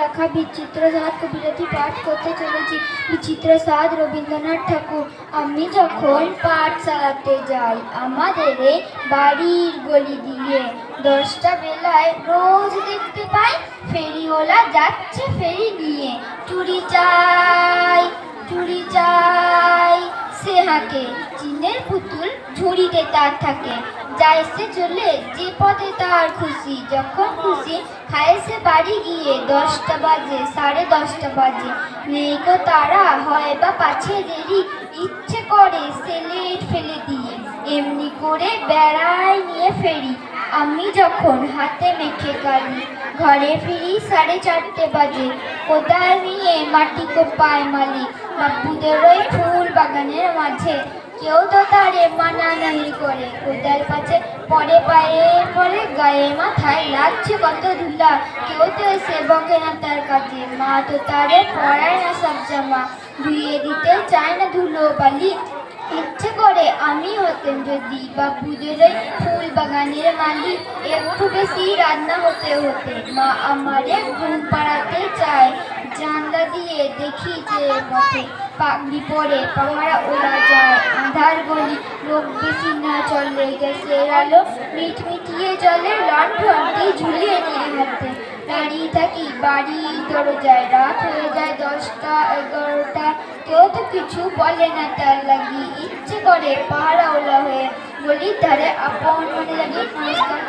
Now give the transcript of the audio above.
রাখা বিচিত্র স্বাদ কবিতাটি পাঠ করতে চলেছি। বিচিত্র স্বাদ রবীন্দ্রনাথ ঠাকুর। আমি যখন পাঠশালাতে যাই আমাদের এই বাড়ির গলি দিয়ে, 10টা বেলায় রোজ দেখতে পাই ফেরিওয়ালা যাচ্ছে ফেরি নিয়ে। চুরি চাই চুরি চাই সে হাঁকে, চিনের পুতুল ঝুড়িতে তার থাকে। যায় সে চলে যে পথে তার খুশি, যখন খুশি খায় সে বাড়ি গিয়ে। 10টা বাজে 10:30 বাজে, নেই গো তারা হয় বা পাছে দেরি, ইচ্ছে করে সে লেট ফেলে দিয়ে। এমনি করে বেড়ায় নিয়ে ফেরি, আমি যখন হাতে মেখে কালি। ঘরে ফিরি 4:30 বাজে, কোদাল নিয়ে মাটি কোপায় মালি। বাপুদের ওই ফুল বাগানের মাঝে, কেউ তো তারে মানা নাহি করে। কোদাল পাছে পরে পায়ে পরে গায়ে মাথায় লাগছে কত ধুলা, কেউ তো এসে বকে না তার কাজে। মা তো তারে পরায় না সব জামা, ধুয়ে দিতে চায় না ধুলো বালি। ইচ্ছে করে আমি হতেন যদি বাপুদের ওই ফুল বাগানের মালিক, একটু বেশি রান্না হতে হতে মা আমারে ঘুম পাড়াতে চায়। জানলা দিয়ে দেখি যে পথে পাগড়ি পরে পাহারা ওরা যায়। আধার গলি লোক বেশি না চলে, গ্যাসের আলো মিটমিটিয়ে জলে লণ্ঠনটি ঝুলিয়ে নিয়ে হাতে। দাঁড়িয়ে থাকি বাড়ির দরজায়, রাত হয়ে যায় 10টা 11টা, কেউ তো কিছু বলে না তার লাগি। ইচ্ছে করে পাহারাওয়ালা হয়ে গলির ধারে আপন মনে লাগি। নমস্কার।